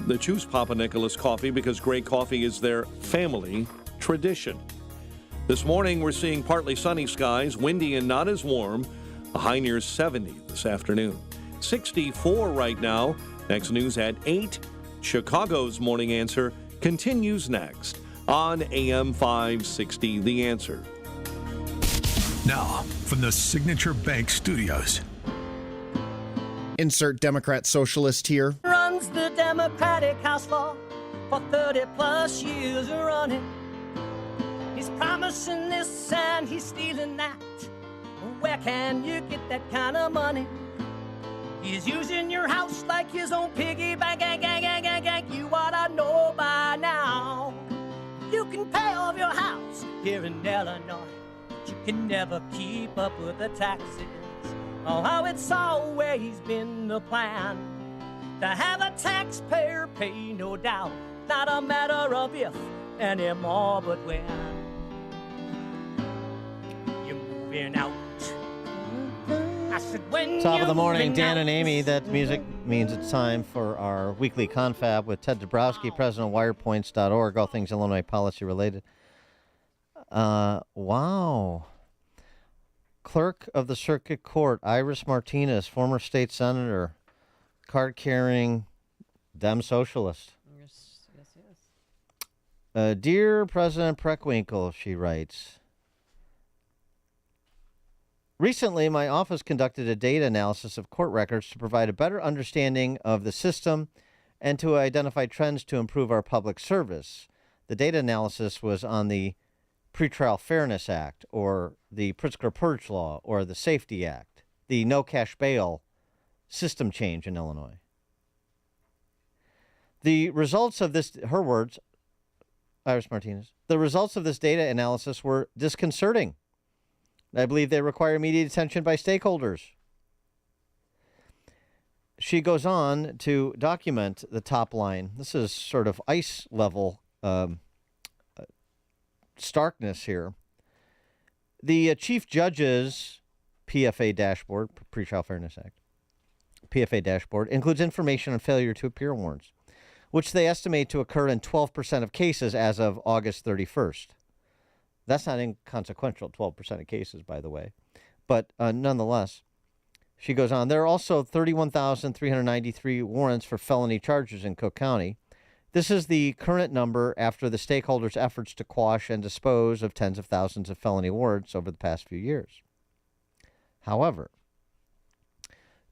They choose Papa Nicholas Coffee because great coffee is their family tradition. This morning, we're seeing partly sunny skies, windy and not as warm. A high near 70 this afternoon. 64 right now. Next news at 8. Chicago's Morning Answer continues next on AM 560, The Answer. Now, from the Signature Bank Studios. Insert Democrat socialist here. Runs the Democratic House floor for 30 plus years running. He's promising this and he's stealing that. Where can you get that kind of money? He's using your house like his own piggy bank. You ought to know by now. You can pay off your house here in Illinois, but you can never keep up with the taxes. Oh, how it's always been the plan to have a taxpayer pay, no doubt. Not a matter of if anymore, but when. You're moving out. I said, when Top of the morning, Dan out. and Amy. That music means it's time for our weekly confab with Ted Dabrowski, president of Wirepoints.org, all things Illinois policy related. Wow. Clerk of the Circuit Court, Iris Martinez, former state senator, card-carrying Dem socialist. Yes. Dear President Preckwinkle, she writes, recently, my office conducted a data analysis of court records to provide a better understanding of the system and to identify trends to improve our public service. The data analysis was on the Pretrial Fairness Act, or the Pritzker Purge Law, or the Safety Act, the no cash bail system change in Illinois. The results of this, her words, Iris Martinez, the results of this data analysis were disconcerting. I believe they require immediate attention by stakeholders. She goes on to document the top line. This is sort of ice level starkness here. The Chief Judge's PFA dashboard, Pretrial Fairness Act, PFA dashboard, includes information on failure to appear warrants, which they estimate to occur in 12% of cases as of August 31st. That's not inconsequential, 12% of cases, by the way. But nonetheless, she goes on, there are also 31,393 warrants for felony charges in Cook County. This is the current number after the stakeholders' efforts to quash and dispose of tens of thousands of felony warrants over the past few years. However,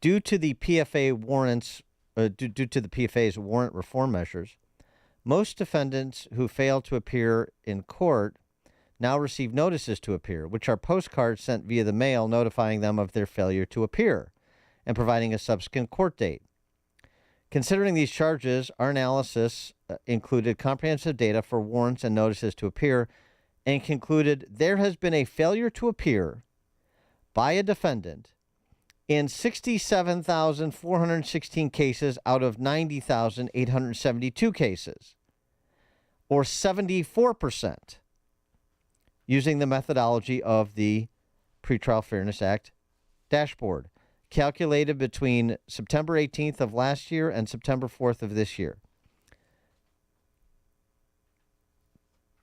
due to the PFA's warrant reform measures, most defendants who fail to appear in court now receive notices to appear, which are postcards sent via the mail notifying them of their failure to appear and providing a subsequent court date. Considering these charges, our analysis included comprehensive data for warrants and notices to appear and concluded there has been a failure to appear by a defendant in 67,416 cases out of 90,872 cases, or 74%, using the methodology of the Pretrial Fairness Act dashboard, calculated between September 18th of last year and September 4th of this year.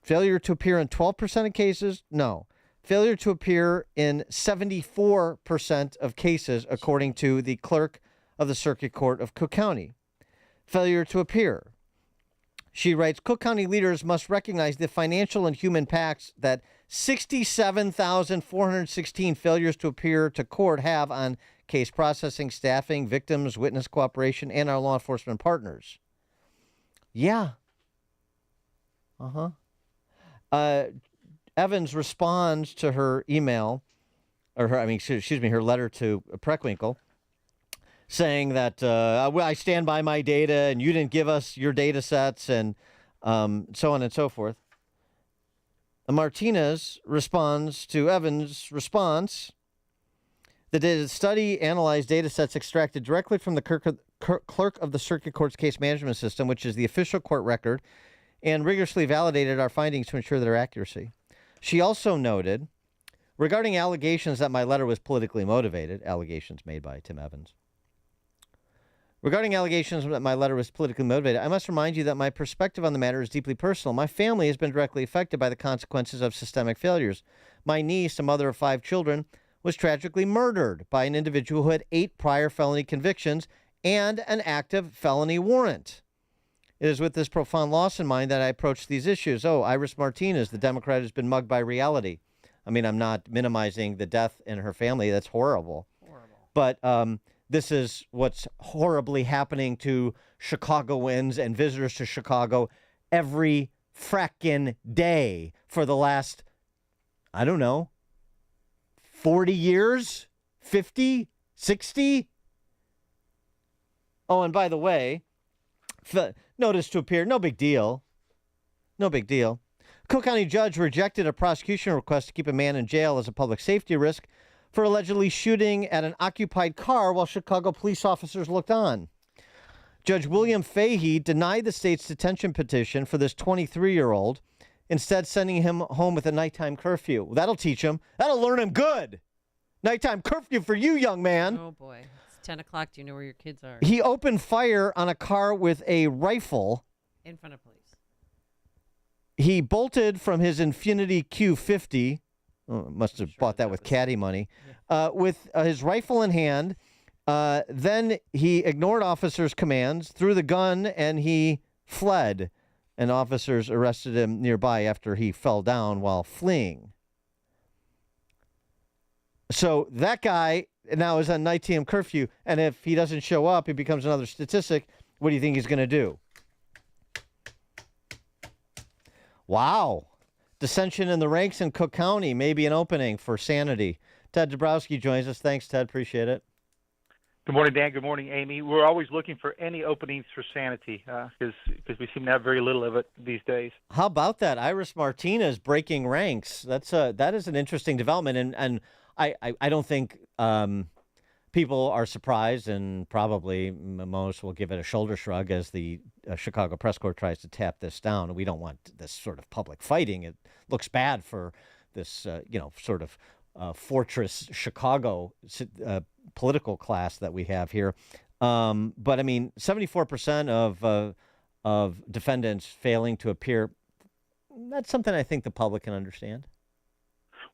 Failure to appear in 12% of cases? No. Failure to appear in 74% of cases, according to the clerk of the Circuit Court of Cook County. Failure to appear. She writes, Cook County leaders must recognize the financial and human impacts that 67,416 failures to appear to court have on case processing, staffing, victims, witness cooperation, and our law enforcement partners. Yeah. Evans responds to her email, or her letter to Preckwinkle, saying that I stand by my data and you didn't give us your data sets and so on and so forth. Martinez responds to Evans' response. The study analyzed data sets extracted directly from the clerk of the Circuit Court's case management system, which is the official court record, and rigorously validated our findings to ensure their accuracy. She also noted, regarding allegations that my letter was politically motivated, allegations made by Tim Evans, Regarding allegations that my letter was politically motivated, I must remind you that my perspective on the matter is deeply personal. My family has been directly affected by the consequences of systemic failures. My niece, a mother of 5 children, was tragically murdered by an individual who had 8 prior felony convictions and an active felony warrant. It is with this profound loss in mind that I approach these issues. Oh, Iris Martinez, the Democrat, has been mugged by reality. I mean, I'm not minimizing the death in her family. That's horrible. But this is what's horribly happening to Chicagoans and visitors to Chicago every frackin' day for the last, I don't know, 40 years? 50? 60? Oh, and by the way, notice to appear, no big deal. No big deal. Cook County judge rejected a prosecution request to keep a man in jail as a public safety risk for allegedly shooting at an occupied car while Chicago police officers looked on. Judge William Fahey denied the state's detention petition for this 23-year-old, instead sending him home with a nighttime curfew. That'll teach him. That'll learn him good. Nighttime curfew for you, young man. Oh, boy. It's 10 o'clock. Do you know where your kids are? He opened fire on a car with a rifle. In front of police. He bolted from his Infiniti Q50. Oh, must have bought that with caddy money. With his rifle in hand. Then he ignored officers' commands, threw the gun, and he fled. And officers arrested him nearby after he fell down while fleeing. So that guy now is on nighttime curfew, and if he doesn't show up, he becomes another statistic. What do you think he's going to do? Wow. Dissension in the ranks in Cook County may be an opening for sanity. Ted Dabrowski joins us. Thanks, Ted. Appreciate it. Good morning, Dan. Good morning, Amy. We're always looking for any openings for sanity because we seem to have very little of it these days. How about that? Iris Martinez breaking ranks. That is an interesting development, and I don't think people are surprised, and probably most will give it a shoulder shrug as the Chicago Press Corps tries to tap this down. We don't want this sort of public fighting. It looks bad for this, sort of fortress Chicago political class that we have here. But I mean, 74% of defendants failing to appear. That's something I think the public can understand.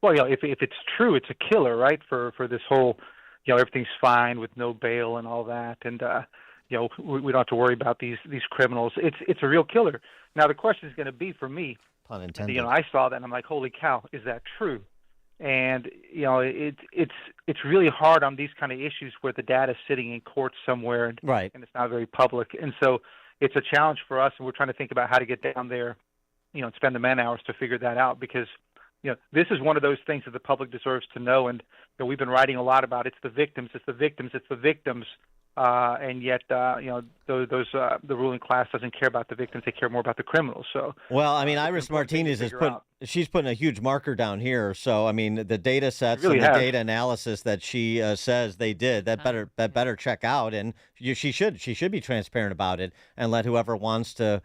Well, if it's true, it's a killer, right? For this whole, everything's fine with no bail and all that, and we don't have to worry about these criminals. It's a real killer. Now the question is going to be for me. Pun intended. I saw that and I'm like, holy cow, is that true? And it's really hard on these kind of issues where the data is sitting in court somewhere, and it's not very public. And so it's a challenge for us, and we're trying to think about how to get down there, and spend the man hours to figure that out, because this is one of those things that the public deserves to know. And we've been writing a lot about it's the victims, and yet the ruling class doesn't care about the victims; they care more about the criminals. So, well, I mean, Iris Martinez she's putting a huge marker down here. So, I mean, the data sets and the data analysis that she says they did that better check out, and she should be transparent about it and let whoever wants to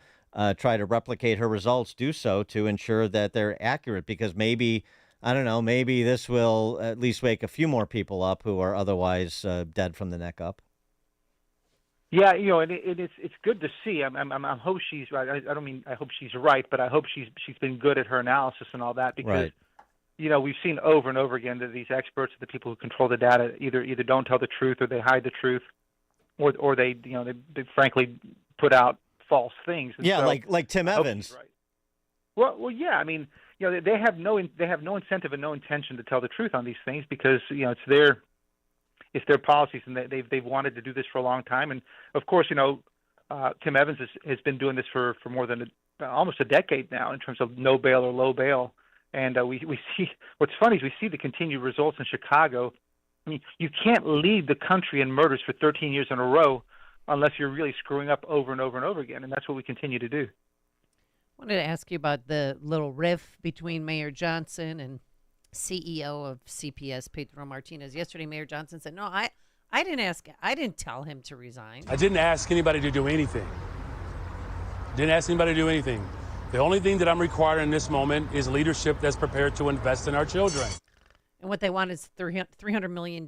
try to replicate her results do so to ensure that they're accurate, because maybe, I don't know, maybe this will at least wake a few more people up who are otherwise dead from the neck up. Yeah, and it's good to see. I hope she's right. I don't mean I hope she's right, but I hope she's been good at her analysis and all that, because we've seen over and over again that these experts, the people who control the data, either don't tell the truth, or they hide the truth, or they frankly put out false things. And yeah, so, like Tim Evans. Right. Well, yeah. I mean, they have no incentive and no intention to tell the truth on these things, because it's their policies, and they've wanted to do this for a long time. And of course, Tim Evans has been doing this for more than almost a decade now in terms of no bail or low bail. And we see, what's funny is we see the continued results in Chicago. I mean, you can't lead the country in murders for 13 years in a row unless you're really screwing up over and over and over again. And that's what we continue to do. I wanted to ask you about the little riff between Mayor Johnson and CEO of CPS, Pedro Martinez. Yesterday, Mayor Johnson said, no, I didn't tell him to resign. I didn't ask anybody to do anything. The only thing that I'm requiring in this moment is leadership that's prepared to invest in our children. And what they want is $300 million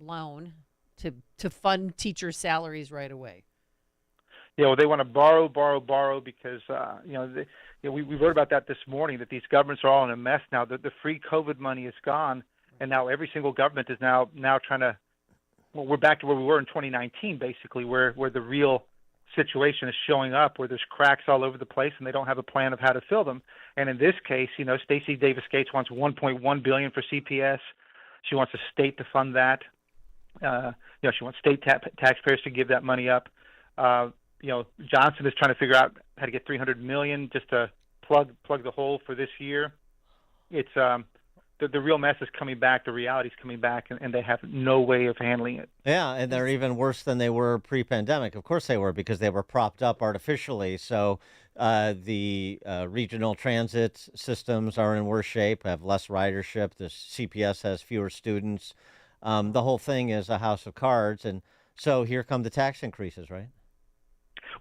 loan to fund teacher salaries right away. Yeah, well, they want to borrow because we wrote about that this morning, that these governments are all in a mess now. The free COVID money is gone, and now every single government is now trying to. Well, we're back to where we were in 2019, basically, where the real situation is showing up, where there's cracks all over the place, and they don't have a plan of how to fill them. And in this case, Stacey Davis Gates wants $1.1 billion for CPS. She wants the state to fund that. She wants state taxpayers to give that money up. Johnson is trying to figure out how to get $300 million just to plug the hole for this year. It's the real mess is coming back. The reality is coming back, and they have no way of handling it. Yeah, and they're even worse than they were pre-pandemic. Of course they were, because they were propped up artificially. So the regional transit systems are in worse shape, have less ridership. The CPS has fewer students. The whole thing is a house of cards. And so here come the tax increases, right?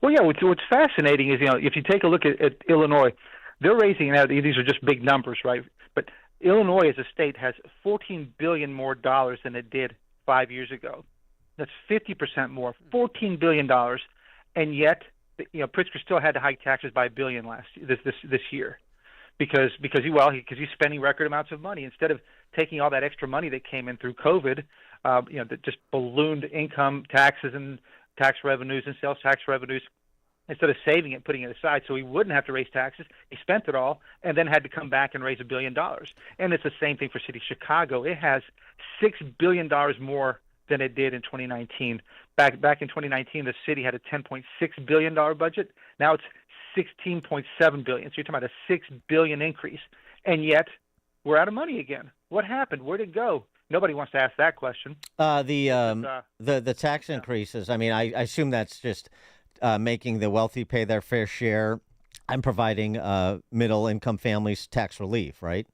Well, yeah, what's fascinating is, if you take a look at Illinois, they're raising, now these are just big numbers, right? But Illinois as a state has $14 billion more dollars than it did 5 years ago. That's 50% more, $14 billion. And yet, Pritzker still had to hike taxes by $1 billion this year because he's spending record amounts of money. Instead of taking all that extra money that came in through COVID, that just ballooned income taxes and tax revenues and sales tax revenues, instead of saving it, putting it aside so he wouldn't have to raise taxes, he spent it all and then had to come back and raise $1 billion. And it's the same thing for City of Chicago. It has $6 billion more than it did in 2019. Back in 2019, the city had a $10.6 billion budget. Now it's $16.7 billion. So you're talking about a $6 billion increase. And yet we're out of money again. What happened? Where'd it go? Nobody wants to ask that question. The tax increases. I mean, I assume that's just making the wealthy pay their fair share and providing middle income families tax relief, right?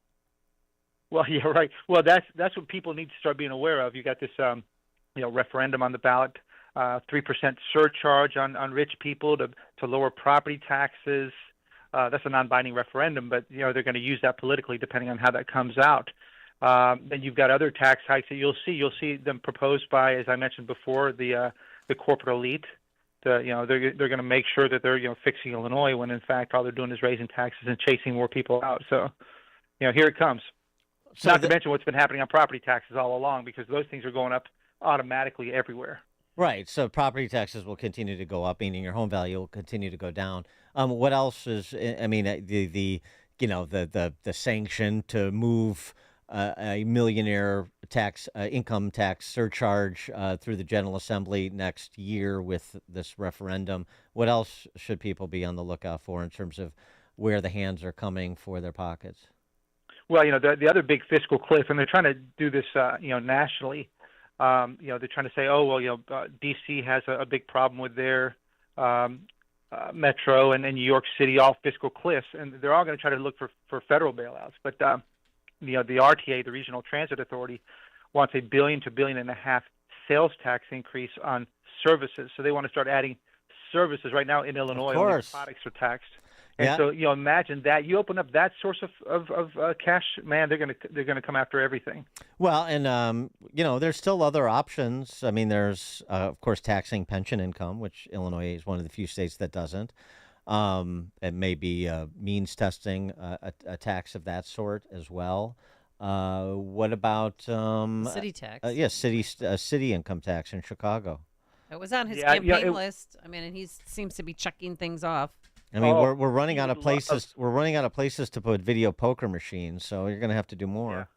Well, yeah, right. Well, that's what people need to start being aware of. You got this referendum on the ballot, 3% surcharge on rich people to lower property taxes. That's a non-binding referendum, but they're going to use that politically depending on how that comes out. Then you've got other tax hikes that you'll see. You'll see them proposed by, as I mentioned before, the corporate elite. They're going to make sure that they're fixing Illinois when in fact all they're doing is raising taxes and chasing more people out. So here it comes. So Not to mention what's been happening on property taxes all along, because those things are going up automatically everywhere. Right. So property taxes will continue to go up, meaning your home value will continue to go down. What else is? I mean, the sanction to move a millionaire tax income tax surcharge through the General Assembly next year with this referendum. What else should people be on the lookout for in terms of where the hands are coming for their pockets? Well, the other big fiscal cliff, and they're trying to do this, nationally. They're trying to say, D.C. has a big problem with their metro, and New York City, all fiscal cliffs, and they're all going to try to look for federal bailouts. But the RTA, the Regional Transit Authority, wants $1 billion to $1.5 billion sales tax increase on services. So they want to start adding services. Right now in Illinois, only products are taxed. And so imagine that you open up that source of cash, man, they're gonna come after everything. Well, and there's still other options. I mean, there's of course taxing pension income, which Illinois is one of the few states that doesn't. It may be means testing a tax of that sort as well. What about city tax? City income tax in Chicago. It was on his campaign list. I mean, and he seems to be checking things off. I mean, we're running out of places. We're running out of places to put video poker machines, so you're going to have to do more.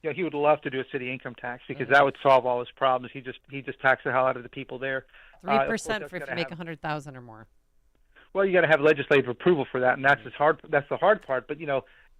Yeah, he would love to do a city income tax because that would solve all his problems. He just taxed the hell out of the people there. 3% for if you make $100,000 or more. Well, you got to have legislative approval for that, and that's the hard part. But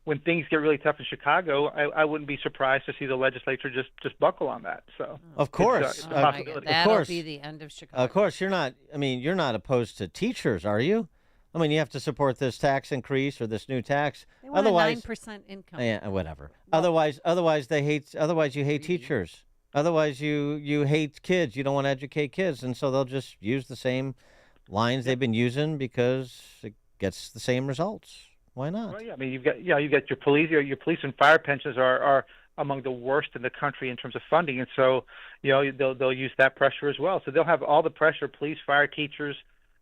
when things get really tough in Chicago, I wouldn't be surprised to see the legislature just buckle on that. So of course, it's a possibility. That'll be the end of Chicago. Of course, you're not. I mean, you're not opposed to teachers, are you? I mean, you have to support this tax increase or this new tax. They want otherwise, a 9% income. Yeah, whatever. Well, otherwise they hate. Otherwise, you hate teachers. Otherwise, you hate kids. You don't want to educate kids, and so they'll just use the same lines they've been using because it gets the same results. Why not? Well, yeah. I mean, you've got your police. Your police and fire pensions are among the worst in the country in terms of funding, and so they'll use that pressure as well. So they'll have all the pressure: police, fire, teachers,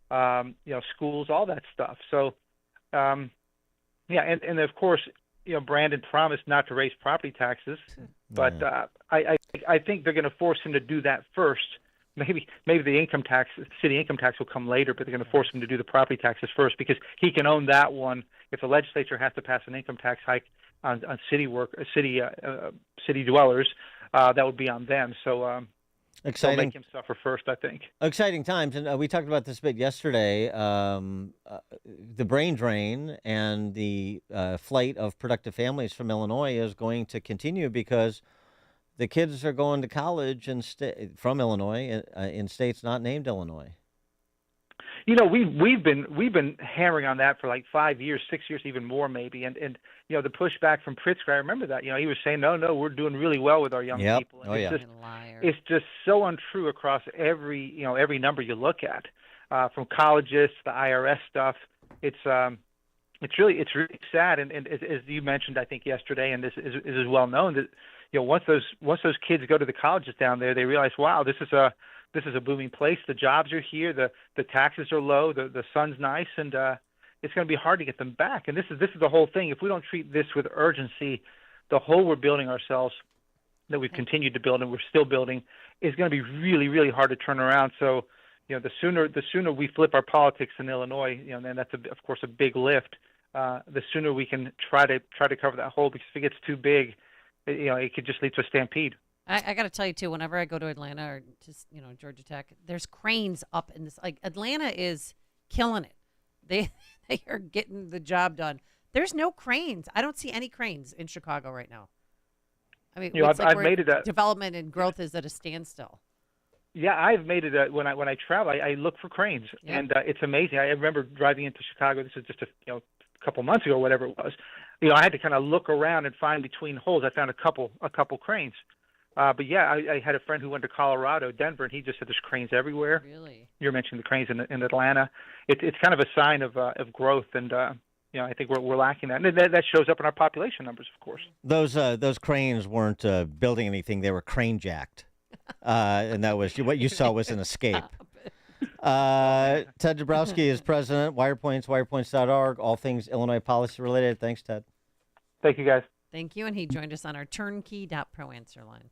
schools, all that stuff. So and of course, Brandon promised not to raise property taxes, but I think they're going to force him to do that first. Maybe the city income tax will come later, but they're going to force him to do the property taxes first because he can own that one. If the legislature has to pass an income tax hike on city dwellers, that would be on them. So exciting. They'll make him suffer first, I think. Exciting times, and we talked about this a bit yesterday. The brain drain and the flight of productive families from Illinois is going to continue because the kids are going to college from Illinois in states not named Illinois. We've been hammering on that for like 5 years, 6 years, even more maybe. And the pushback from Pritzker, I remember that. He was saying, no, we're doing really well with our young people. And it's just so untrue across every number you look at, from colleges to the IRS stuff. It's really sad. And as you mentioned, I think yesterday, and this is well known that once those kids go to the colleges down there, they realize, wow, this is a booming place. The jobs are here. The taxes are low. The sun's nice, and it's going to be hard to get them back. And this is the whole thing. If we don't treat this with urgency, the hole we're building ourselves, that we've continued to build and we're still building, is going to be really, really hard to turn around. So, the sooner we flip our politics in Illinois, and that's of course a big lift. The sooner we can try to cover that hole, because if it gets too big, it could just lead to a stampede. I got to tell you, too, whenever I go to Atlanta or just, Georgia Tech, there's cranes up in this. Like, Atlanta is killing it. They are getting the job done. There's no cranes. I don't see any cranes in Chicago right now. I mean, I've made it development and growth is at a standstill. Yeah, I've made it when I travel, I look for cranes, and it's amazing. I remember driving into Chicago. This is just a couple months ago, whatever it was. I had to kind of look around and find between holes. I found a couple cranes. But yeah, I had a friend who went to Colorado, Denver, and he just said there's cranes everywhere. Really? You're mentioning the cranes in Atlanta. It's kind of a sign of growth, and I think we're lacking that, and that shows up in our population numbers, of course. Those cranes weren't building anything; they were crane jacked, and that was what you saw was an escape. Ted Dabrowski is president. Wirepoints, wirepoints.org. All things Illinois policy related. Thanks, Ted. Thank you, guys. Thank you, and he joined us on our turnkey.pro answer line.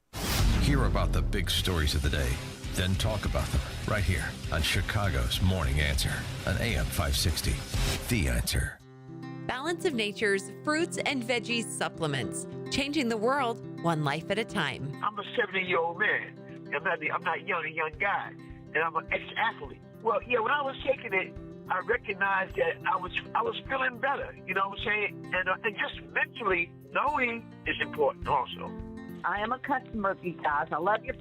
Hear about the big stories of the day, then talk about them right here on Chicago's Morning Answer on AM 560. The Answer. Balance of Nature's fruits and veggies supplements, changing the world one life at a time. I'm a 70-year-old man. I'm not a young guy, and I'm an ex-athlete. Well, when I was taking it, I recognized that I was feeling better, you know what I'm saying? And just mentally knowing is important also. I am a customer of you guys. I love your